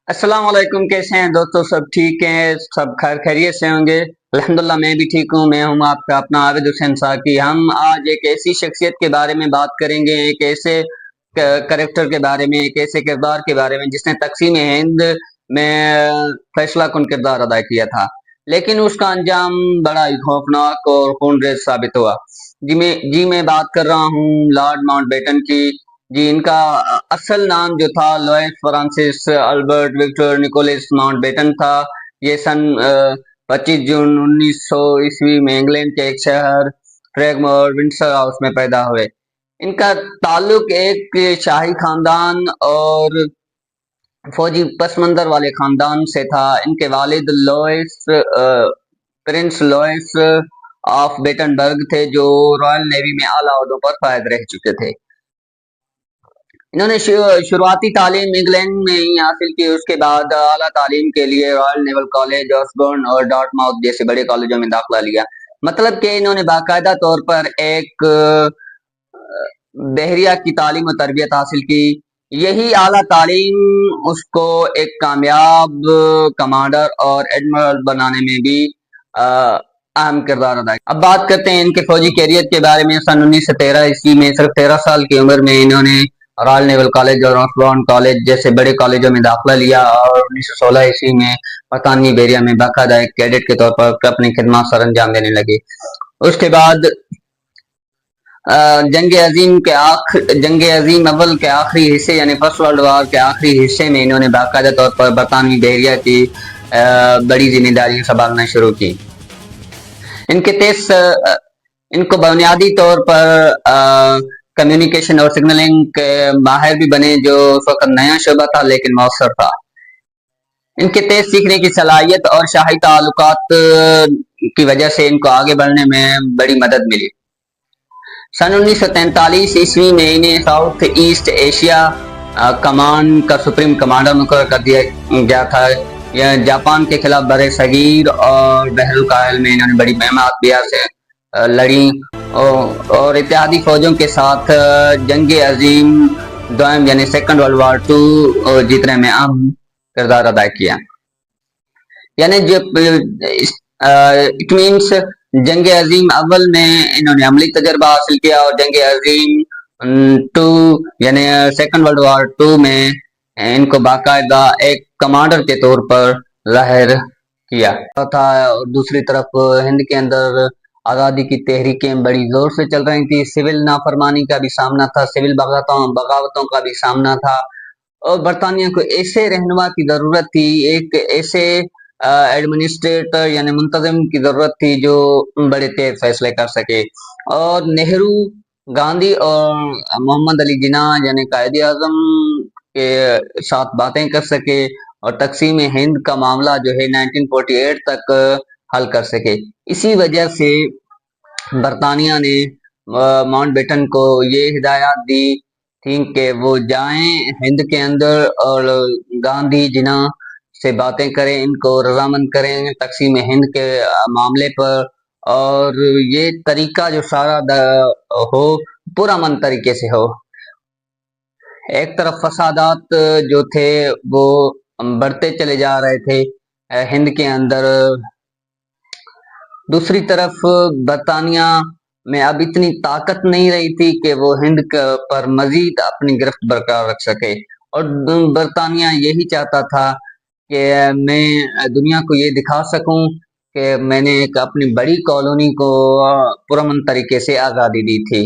अस्सलाम वालेकुम। कैसे हैं दोस्तों? सब ठीक हैं? सब खैर खैरियत से होंगे। अल्हम्दुलिल्लाह मैं भी ठीक हूँ। मैं हूँ आपका अपना आबिद हुसैन साकी। हम आज एक ऐसी शख्सियत के बारे में बात करेंगे, एक ऐसे करेक्टर के बारे में, एक ऐसे किरदार के बारे में जिसने तकसीम हिंद में फैसला कुन किरदार अदा किया था, लेकिन उसका अंजाम बड़ा ही खौफनाक और खूनरेज साबित हुआ। मैं बात कर रहा हूँ लॉर्ड माउंटबेटन की। जी, इनका असल नाम जो था Louis Francis Albert Victor Nicholas Mountbatten था। ये सन 25 जून 1900 ईस्वी में इंग्लैंड के एक शहर फ्रैगमोर विंडसर हाउस में पैदा हुए। इनका ताल्लुक एक शाही खानदान और फौजी पसमंदर वाले खानदान से था। इनके वालिद प्रिंस लॉइस ऑफ बेटनबर्ग थे, जो रॉयल नेवी में आला ओहदों पर फायद रह चुके थे। इन्होंने शुरुआती तालीम इंग्लैंड में ही हासिल की। उसके बाद आला तालीम के लिए रॉयल नेवल कॉलेज, ऑसबर्न और डार्टमाउथ जैसे बड़े कॉलेजों में दाखिला लिया। मतलब कि इन्होंने बाकायदा तौर पर एक बहरिया की तालीम और तरबियत हासिल की। यही आला तालीम उसको एक कामयाब कमांडर और एडमिरल बनाने में भी अहम किरदार अदा किया। अब बात करते हैं इनके फौजी कैरियर के बारे में। सन 1913 ईस्वी में सिर्फ 13 साल की उम्र में इन्होंने रॉयल नेवल कॉलेज और ऑसबॉर्न कॉलेज जैसे बड़े कॉलेजों में दाखिला लिया और 1916 ईस्वी में बरतानवी बहरिया में बाकायदा एक कैडेट के तौर पर अपनी खिदमत सर अंजाम देने लगे। उसके बाद जंग अजीम अव्वल के आखिरी हिस्से यानी फर्स्ट वर्ल्ड वॉर के आखिरी हिस्से में इन्होंने बाकायदा तौर पर बरतानवी बहरिया की बड़ी जिम्मेदारियां संभालना शुरू की। इनको बुनियादी तौर पर कम्युनिकेशन और सिग्नलिंग के माहिर भी बने, जो उस वक्त नया शोबा था लेकिन मौसर था। इनके तेज सीखने की सलाहियत और शाही ताल्लुकात की वजह से इनको आगे बढ़ने में बड़ी मदद मिली। सन 1943 ईस्वी में इन्हें साउथ ईस्ट एशिया कमांड का सुप्रीम कमांडर मुकर्रर कर दिया गया था। यह जापान के खिलाफ बड़े सगीर और बहरुल कायल में इन्होंने बड़ी मेहनत बिया से लड़ी और इत्तेहादी फौजों के साथ जंग अजीम दोयम यानी सेकंड वर्ल्ड वॉर 2 जीतने में अहम किरदार अदा किया। यानी जो इट मीन्स जंग अजीम अव्वल में इन्होंने अमली तजर्बा हासिल किया और जंग अजीम 2 यानी सेकंड वर्ल्ड वॉर 2 में इनको बाकायदा एक कमांडर के तौर पर जाहिर किया था। और दूसरी तरफ हिंद के अंदर आज़ादी की तहरीकें बड़ी जोर से चल रही थी। सिविल नाफरमानी का भी सामना था, सिविल बगावतों का भी सामना था और बरतानिया को ऐसे रहनुमा की जरूरत थी, एक ऐसे एडमिनिस्ट्रेटर यानी मुंतजिम की जरूरत थी जो बड़े तेज फैसले कर सके। और नेहरू, गांधी और मोहम्मद अली जिन्ना यानी कायदे आजम के साथ बातें कर सके और तकसीम हिंद का मामला जो है 1948 तक हल कर सके। इसी वजह से बरतानिया ने माउंटबेटन को ये हिदायत दी थी कि वो जाएं हिंद के अंदर और गांधी जिन्ना से बातें करें, इनको रजामंद करें तकसीम हिंद के मामले पर, और ये तरीका जो सारा हो पुरअमन तरीके से हो। एक तरफ फसादात जो थे वो बढ़ते चले जा रहे थे हिंद के अंदर, दूसरी तरफ बरतानिया में अब इतनी ताकत नहीं रही थी कि वो हिंद पर मजीद अपनी गिरफ्त बरकरार रख सके। और बरतानिया यही चाहता था कि मैं दुनिया को ये दिखा सकूं कि मैंने एक अपनी बड़ी कॉलोनी को पुरअमन तरीके से आज़ादी दी थी।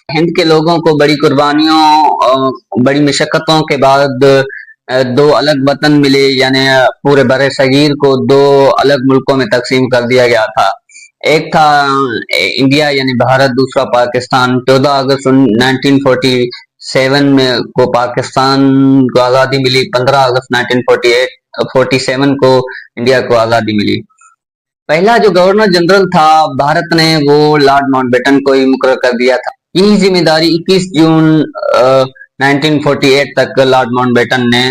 हिंद के लोगों को बड़ी कुर्बानियों बड़ी मशक्क़तों के बाद 2 अलग वतन मिले, यानी पूरे बरे सगीर को 2 अलग मुल्कों में तकसीम कर दिया गया था। एक था इंडिया यानी भारत, दूसरा पाकिस्तान। 14 अगस्त 1947 में को पाकिस्तान को आज़ादी मिली, 15 अगस्त 1947 को इंडिया को आज़ादी मिली। पहला जो गवर्नर जनरल था भारत ने वो लॉर्ड माउंटबेटन को ही मुकर्रर कर दिया था। यही जिम्मेदारी 21 जून 1948 तक लॉर्ड माउंटबेटन ने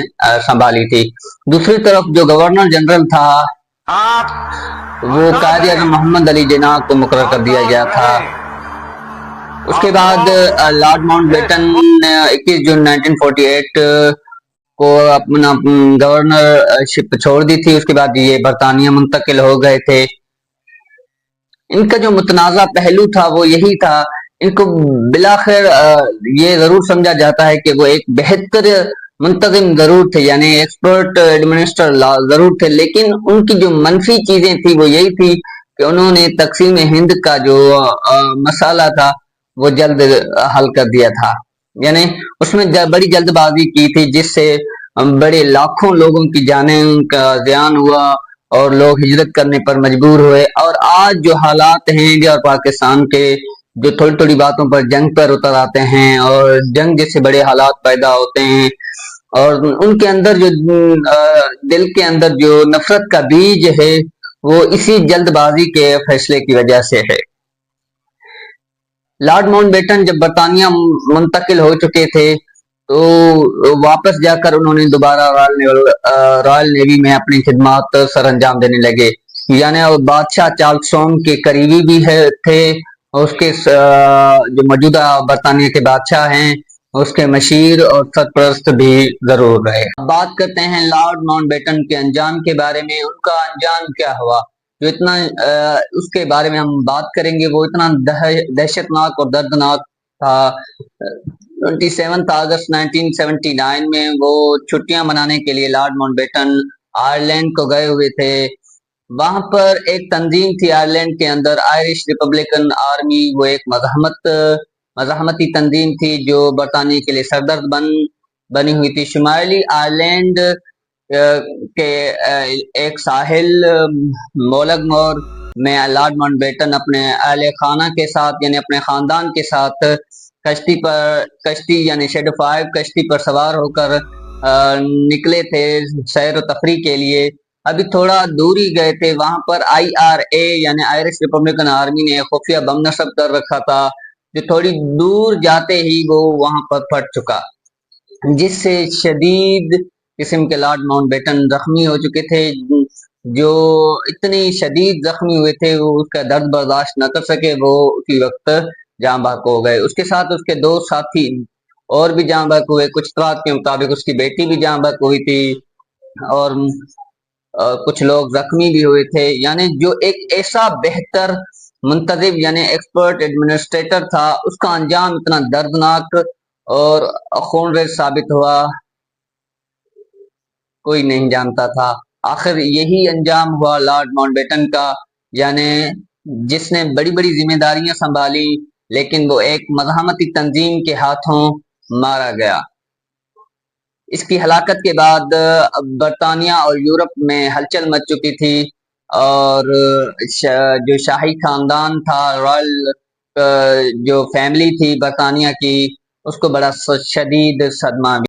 संभाली थी। दूसरी तरफ जो गवर्नर जनरल था वो कायदे आज़म मोहम्मद अली जिन्ना को मुकर्रर कर दिया गया था। उसके बाद लॉर्ड माउंटबेटन ने 21 जून 1948 کو अपना गवर्नरशिप छोड़ दी थी। उसके बाद ये बरतानिया मुंतकिल हो गए थे। इनका जो मुतनाज़ा पहलू था वो यही था, इनको बिलाखिर ये जरूर समझा जाता है कि वो एक बेहतर मुंतजिम जरूर थे, यानी एक्सपर्ट एडमिनिस्टर जरूर थे, लेकिन उनकी जो मनफी चीजें थी वो यही थी कि उन्होंने तकसीम हिंद का जो मसाला था वो जल्द हल कर दिया था। यानी उसमें बड़ी जल्दबाजी की थी, जिससे बड़े लाखों लोगों की जानें का ज़ियान हुआ और लोग हिजरत करने पर मजबूर हुए। और आज जो हालात हैं इंडिया और पाकिस्तान के, जो थोड़ी थोड़ी बातों पर जंग पर उतर आते हैं और जंग जैसे बड़े हालात पैदा होते हैं, और उनके अंदर जो दिल के अंदर जो नफरत का बीज है वो इसी जल्दबाजी के फैसले की वजह से है। लॉर्ड माउंटबेटन जब बरतानिया मुंतकिल हो चुके थे तो वापस जाकर उन्होंने दोबारा रॉयल नेवी में अपनी खिदमत सर अंजाम देने लगे। यानी बादशाह चार्ल्स के करीबी भी थे, उसके जो मौजूदा बरतानिया के बादशाह हैं उसके मशीर और सरपरस्त भी जरूर रहे। बात करते हैं लॉर्ड माउंटबेटन के अंजाम के बारे में। उनका अंजाम क्या हुआ, जो इतना उसके बारे में हम बात करेंगे, वो इतना दहशतनाक और दर्दनाक था। 27 अगस्त 1979 में वो छुट्टियां मनाने के लिए लॉर्ड माउंटबेटन आयरलैंड को गए हुए थे। वहां पर एक तंजीम थी आयरलैंड के अंदर, आयरिश रिपब्लिकन आर्मी। वो एक मज़ाहमती तंजीम थी जो बरतानिया के लिए सरदर्द बनी हुई थी। शुमाली आयरलैंड के एक साहिल मोलगमोर में लॉर्ड माउंटबेटन अपने अहले खाना के साथ, यानी अपने खानदान के साथ कश्ती यानी शेडो 5 कश्ती पर सवार होकर निकले थे सैर व तफरी के लिए। अभी थोड़ा दूर ही गए थे, वहां पर IRA यानी आयरिश रिपब्लिकन आर्मी ने खुफिया बम नस्ब कर रखा था, जो थोड़ी दूर जाते ही वो वहां पर फट चुका, जिससे शदीद किस्म के लॉर्ड माउंटबेटन जख्मी हो चुके थे। जो इतनी शदीद जख्मी हुए थे वो उसका दर्द बर्दाश्त न कर सके, वो उसी वक्त जाँ बहक हो गए। उसके साथ उसके दो साथी और भी जाँ बहक हुए। कुछ तरात के मुताबिक उसकी बेटी भी जाँ बहक हुई थी और कुछ लोग जख्मी भी हुए थे। यानी जो एक ऐसा बेहतर मुंतजिम यानी एक्सपर्ट एडमिनिस्ट्रेटर था, उसका अंजाम इतना दर्दनाक और खूनरेज साबित हुआ, कोई नहीं जानता था। आखिर यही अंजाम हुआ लॉर्ड माउंटबेटन का, यानी जिसने बड़ी बड़ी जिम्मेदारियां संभाली लेकिन वो एक मज़ाहमती तंजीम के हाथों मारा गया। इसकी हलाकत के बाद बरतानिया और यूरोप में हलचल मच चुकी थी और जो शाही खानदान था, रॉयल जो फैमिली थी बरतानिया की, उसको बड़ा शदीद सदमा